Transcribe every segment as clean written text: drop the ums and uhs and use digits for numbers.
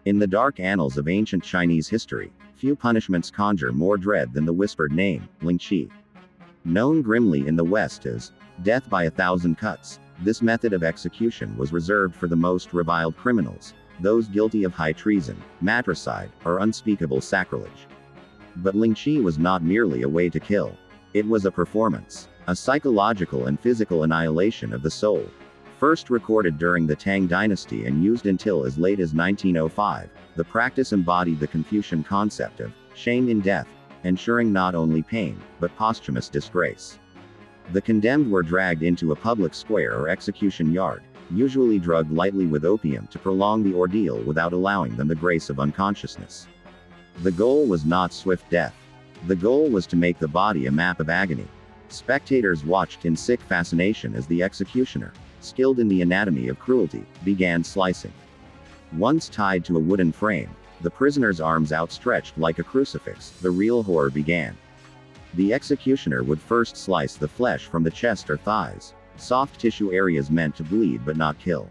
In the dark annals of ancient Chinese history, few punishments conjure more dread than the whispered name, Lingchi. Known grimly in the West as death by 1,000 cuts, this method of execution was reserved for the most reviled criminals, those guilty of high treason, matricide, or unspeakable sacrilege. But Lingchi was not merely a way to kill. It was a performance, a psychological and physical annihilation of the soul. First recorded during the Tang dynasty and used until as late as 1905, the practice embodied the Confucian concept of shame in death, ensuring not only pain, but posthumous disgrace. The condemned were dragged into a public square or execution yard, usually drugged lightly with opium to prolong the ordeal without allowing them the grace of unconsciousness. The goal was not swift death. The goal was to make the body a map of agony. Spectators watched in sick fascination as the executioner, skilled in the anatomy of cruelty, began slicing. Once tied to a wooden frame, the prisoner's arms outstretched like a crucifix, the real horror began. The executioner would first slice the flesh from the chest or thighs, soft tissue areas meant to bleed but not kill.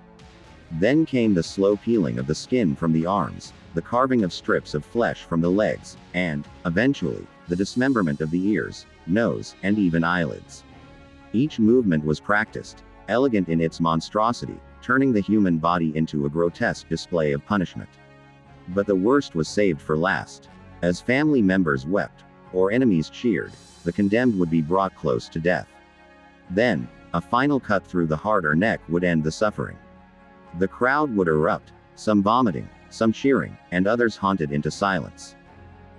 Then came the slow peeling of the skin from the arms, the carving of strips of flesh from the legs, and, eventually, the dismemberment of the ears, nose, and even eyelids. Each movement was practiced, elegant in its monstrosity, turning the human body into a grotesque display of punishment. But the worst was saved for last. As family members wept, or enemies cheered, the condemned would be brought close to death. Then, a final cut through the heart or neck would end the suffering. The crowd would erupt, some vomiting, some cheering, and others haunted into silence.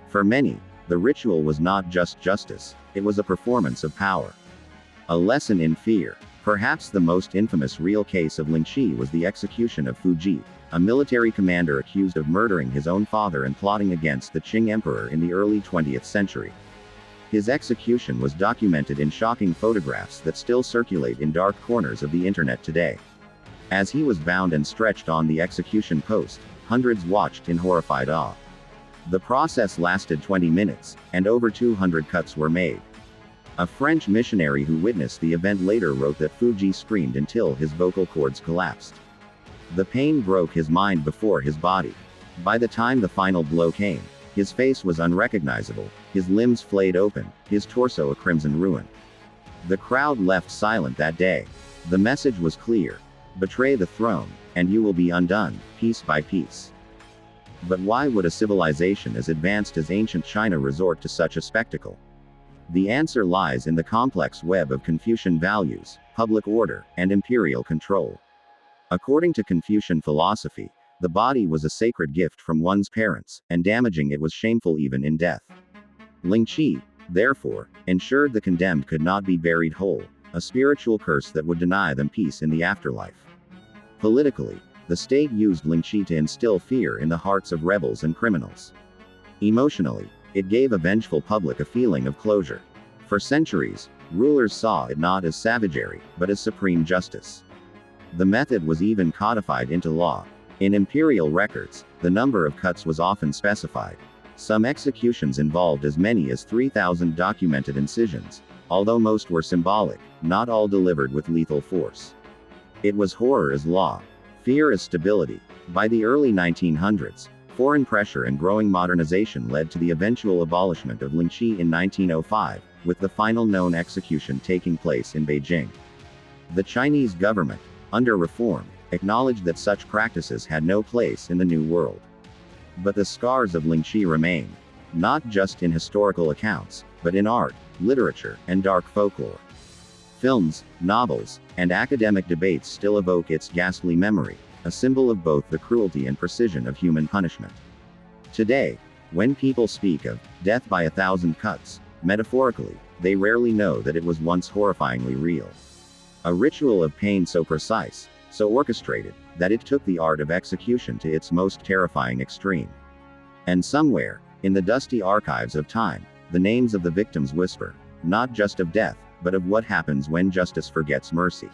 For many, the ritual was not just justice, it was a performance of power. A lesson in fear. Perhaps the most infamous real case of Lingchi was the execution of Fù Zhì, a military commander accused of murdering his own father and plotting against the Qing emperor in the early 20th century. His execution was documented in shocking photographs that still circulate in dark corners of the internet today. As he was bound and stretched on the execution post, hundreds watched in horrified awe. The process lasted 20 minutes, and over 200 cuts were made. A French missionary who witnessed the event later wrote that Fù Zhì screamed until his vocal cords collapsed. The pain broke his mind before his body. By the time the final blow came, his face was unrecognizable, his limbs flayed open, his torso a crimson ruin. The crowd left silent that day. The message was clear: betray the throne, and you will be undone, piece by piece. But why would a civilization as advanced as ancient China resort to such a spectacle? The answer lies in the complex web of Confucian values, public order, and imperial control. According to Confucian philosophy, the body was a sacred gift from one's parents, and damaging it was shameful even in death. Lingchi, therefore, ensured the condemned could not be buried whole, a spiritual curse that would deny them peace in the afterlife. Politically, the state used Lingchi to instill fear in the hearts of rebels and criminals. Emotionally, it gave a vengeful public a feeling of closure. For centuries, rulers saw it not as savagery, but as supreme justice. The method was even codified into law. In imperial records, the number of cuts was often specified. Some executions involved as many as 3,000 documented incisions, although most were symbolic, not all delivered with lethal force. It was horror as law, fear as stability. By the early 1900s, foreign pressure and growing modernization led to the eventual abolishment of Lingchi in 1905, with the final known execution taking place in Beijing. The Chinese government, under reform, acknowledged that such practices had no place in the New World. But the scars of Lingchi remain, not just in historical accounts, but in art, literature, and dark folklore. Films, novels, and academic debates still evoke its ghastly memory, a symbol of both the cruelty and precision of human punishment. Today, when people speak of death by 1,000 cuts, metaphorically, they rarely know that it was once horrifyingly real. A ritual of pain so precise, so orchestrated, that it took the art of execution to its most terrifying extreme. And somewhere, in the dusty archives of time, the names of the victims whisper, not just of death, but of what happens when justice forgets mercy.